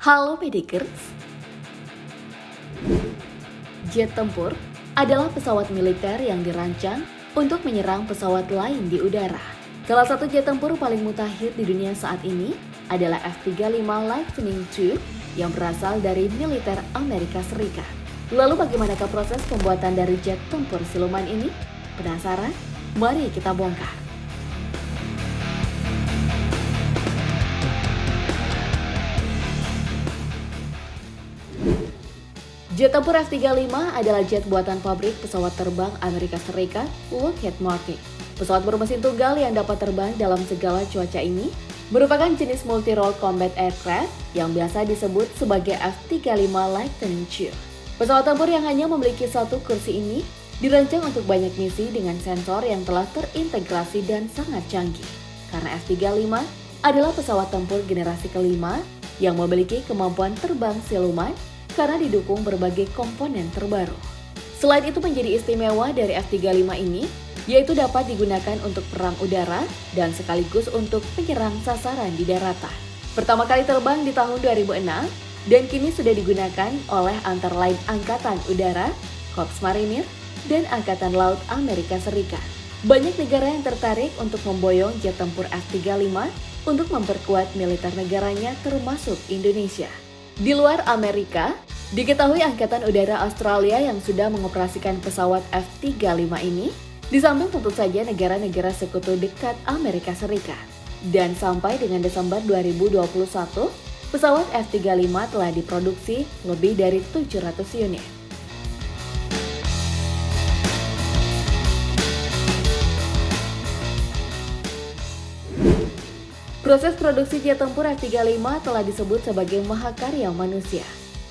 Halo Pedikers, jet tempur adalah pesawat militer yang dirancang untuk menyerang pesawat lain di udara. Salah satu jet tempur paling mutakhir di dunia saat ini adalah F-35 Lightning II yang berasal dari militer Amerika Serikat. Lalu bagaimanakah proses pembuatan dari jet tempur siluman ini? Penasaran? Mari kita bongkar. Jet tempur F-35 adalah jet buatan pabrik pesawat terbang Amerika Serikat, Lockheed Martin. Pesawat bermesin tunggal yang dapat terbang dalam segala cuaca ini merupakan jenis multi-role combat aircraft yang biasa disebut sebagai F-35 Lightning II. Pesawat tempur yang hanya memiliki satu kursi ini dirancang untuk banyak misi dengan sensor yang telah terintegrasi dan sangat canggih. Karena F-35 adalah pesawat tempur generasi kelima yang memiliki kemampuan terbang siluman karena didukung berbagai komponen terbaru. Selain itu menjadi istimewa dari F-35 ini, yaitu dapat digunakan untuk perang udara dan sekaligus untuk menyerang sasaran di daratan. Pertama kali terbang di tahun 2006 dan kini sudah digunakan oleh antara lain Angkatan Udara, Korps Marinir, dan Angkatan Laut Amerika Serikat. Banyak negara yang tertarik untuk memboyong jet tempur F-35 untuk memperkuat militer negaranya termasuk Indonesia. Di luar Amerika, diketahui Angkatan Udara Australia yang sudah mengoperasikan pesawat F-35 ini, di samping tentu saja negara-negara sekutu dekat Amerika Serikat. Dan sampai dengan Desember 2021, pesawat F-35 telah diproduksi lebih dari 700 unit. Proses produksi jet tempur F-35 telah disebut sebagai mahakarya manusia,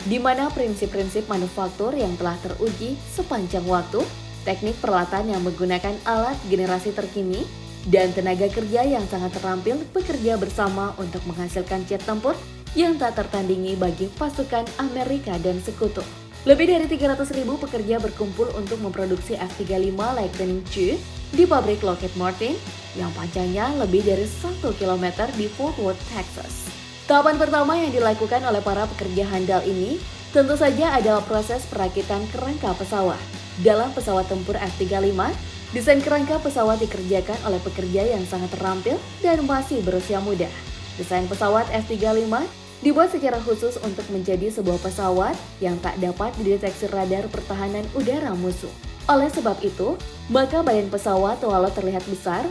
di mana prinsip-prinsip manufaktur yang telah teruji sepanjang waktu, teknik peralatan yang menggunakan alat generasi terkini, dan tenaga kerja yang sangat terampil bekerja bersama untuk menghasilkan jet tempur yang tak tertandingi bagi pasukan Amerika dan sekutu. Lebih dari 300.000 pekerja berkumpul untuk memproduksi F-35 Lightning II di pabrik Lockheed Martin yang panjangnya lebih dari 1 km di Fort Worth, Texas. Tahapan pertama yang dilakukan oleh para pekerja handal ini tentu saja adalah proses perakitan kerangka pesawat. Dalam pesawat tempur F-35, desain kerangka pesawat dikerjakan oleh pekerja yang sangat terampil dan masih berusia muda. Desain pesawat F-35 dibuat secara khusus untuk menjadi sebuah pesawat yang tak dapat dideteksi radar pertahanan udara musuh. Oleh sebab itu, maka badan pesawat walau terlihat besar,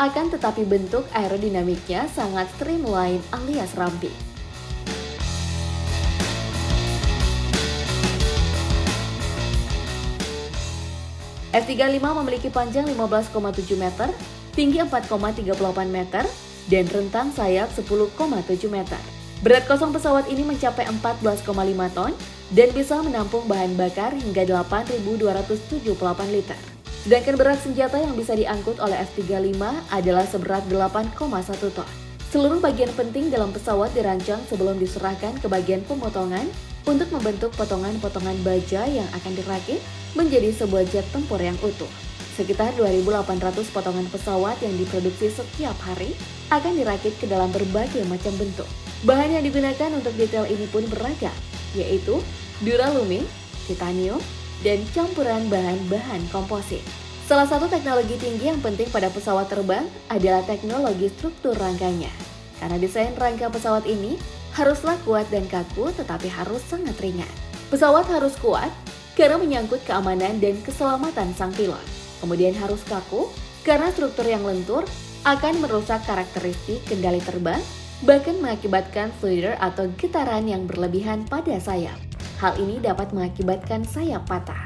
akan tetapi bentuk aerodinamiknya sangat streamline alias ramping. F-35 memiliki panjang 15,7 meter, tinggi 4,38 meter, dan rentang sayap 10,7 meter. Berat kosong pesawat ini mencapai 14,5 ton dan bisa menampung bahan bakar hingga 8.278 liter. Sedangkan berat senjata yang bisa diangkut oleh F-35 adalah seberat 8,1 ton. Seluruh bagian penting dalam pesawat dirancang sebelum diserahkan ke bagian pemotongan untuk membentuk potongan-potongan baja yang akan dirakit menjadi sebuah jet tempur yang utuh. Sekitar 2.800 potongan pesawat yang diproduksi setiap hari akan dirakit ke dalam berbagai macam bentuk. Bahan yang digunakan untuk detail ini pun beragam, yaitu duralumin, titanium, dan campuran bahan-bahan komposit. Salah satu teknologi tinggi yang penting pada pesawat terbang adalah teknologi struktur rangkanya. Karena desain rangka pesawat ini haruslah kuat dan kaku tetapi harus sangat ringan. Pesawat harus kuat karena menyangkut keamanan dan keselamatan sang pilot. Kemudian harus kaku karena struktur yang lentur akan merusak karakteristik kendali terbang, bahkan mengakibatkan flutter atau getaran yang berlebihan pada sayap. Hal ini dapat mengakibatkan sayap patah.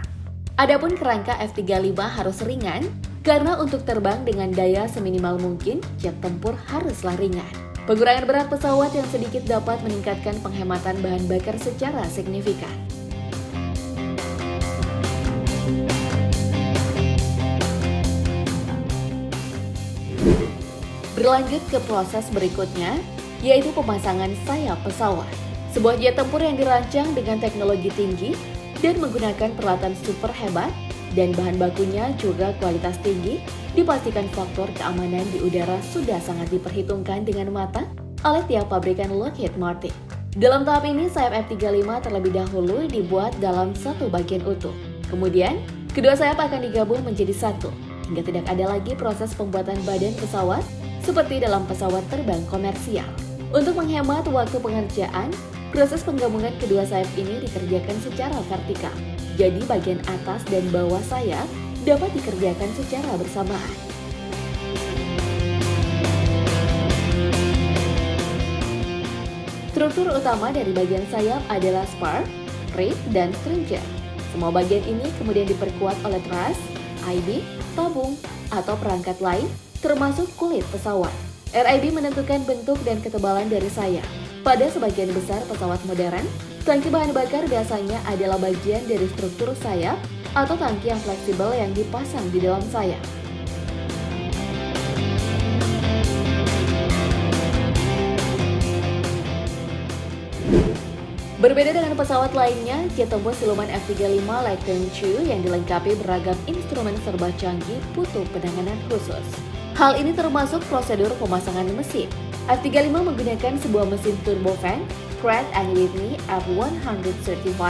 Adapun kerangka F-35 harus ringan, karena untuk terbang dengan daya seminimal mungkin, jet tempur haruslah ringan. Pengurangan berat pesawat yang sedikit dapat meningkatkan penghematan bahan bakar secara signifikan. Berlanjut ke proses berikutnya, yaitu pemasangan sayap pesawat. Sebuah jet tempur yang dirancang dengan teknologi tinggi dan menggunakan peralatan super hebat dan bahan bakunya juga kualitas tinggi, dipastikan faktor keamanan di udara sudah sangat diperhitungkan dengan matang oleh tiap pabrikan Lockheed Martin. Dalam tahap ini, sayap F-35 terlebih dahulu dibuat dalam satu bagian utuh. Kemudian, kedua sayap akan digabung menjadi satu, hingga tidak ada lagi proses pembuatan badan pesawat seperti dalam pesawat terbang komersial. Untuk menghemat waktu pengerjaan, proses penggabungan kedua sayap ini dikerjakan secara vertikal. Jadi bagian atas dan bawah sayap dapat dikerjakan secara bersamaan. Struktur utama dari bagian sayap adalah spar, rib, dan stringer. Semua bagian ini kemudian diperkuat oleh truss, I-beam, tabung, atau perangkat lain, termasuk kulit pesawat. RIB menentukan bentuk dan ketebalan dari sayap. Pada sebagian besar pesawat modern, tangki bahan bakar biasanya adalah bagian dari struktur sayap atau tangki yang fleksibel yang dipasang di dalam sayap. Berbeda dengan pesawat lainnya, jet tempur siluman F-35 Lightning II yang dilengkapi beragam instrumen serba canggih butuh penanganan khusus. Hal ini termasuk prosedur pemasangan mesin. F-35 menggunakan sebuah mesin turbofan Pratt & Whitney F135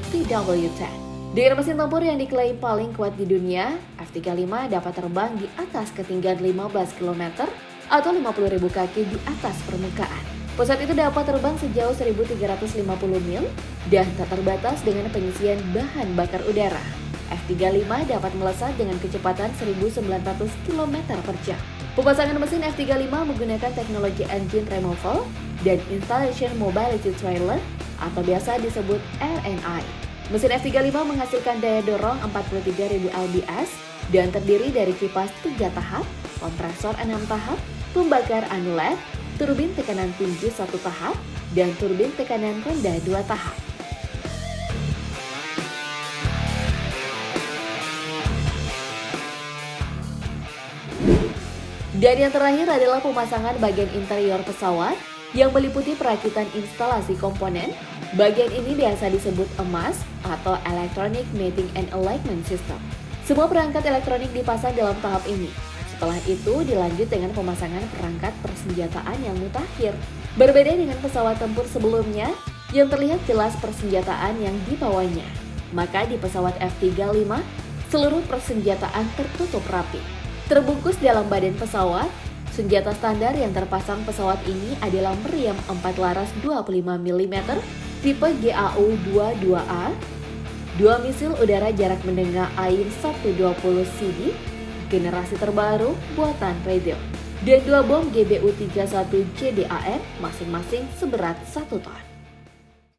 PW10. Dengan mesin tempur yang diklaim paling kuat di dunia, F-35 dapat terbang di atas ketinggian 15 km atau 50.000 kaki di atas permukaan. Pesawat itu dapat terbang sejauh 1.350 mil dan tak terbatas dengan pengisian bahan bakar udara. F-35 dapat melesat dengan kecepatan 1.900 km per jam. Pemasangan mesin F-35 menggunakan teknologi engine removal dan installation mobility trailer atau biasa disebut RNI. Mesin F-35 menghasilkan daya dorong 43.000 lbs dan terdiri dari kipas 3 tahap, kompresor 6 tahap, pembakar anulet, turbin tekanan tinggi 1 tahap, dan turbin tekanan rendah 2 tahap. Dan yang terakhir adalah pemasangan bagian interior pesawat yang meliputi perakitan instalasi komponen. Bagian ini biasa disebut EMAS atau Electronic Mating and Alignment System. Semua perangkat elektronik dipasang dalam tahap ini. Setelah itu dilanjut dengan pemasangan perangkat persenjataan yang mutakhir. Berbeda dengan pesawat tempur sebelumnya yang terlihat jelas persenjataan yang dibawanya. Maka di pesawat F-35, seluruh persenjataan tertutup rapi. Terbungkus dalam badan pesawat, senjata standar yang terpasang pesawat ini adalah meriam 4 laras 25 mm tipe GAU-22A, 2 misil udara jarak menengah AIM-120 CD, generasi terbaru buatan Raytheon, dan 2 bom GBU-31 JDAM masing-masing seberat 1 ton.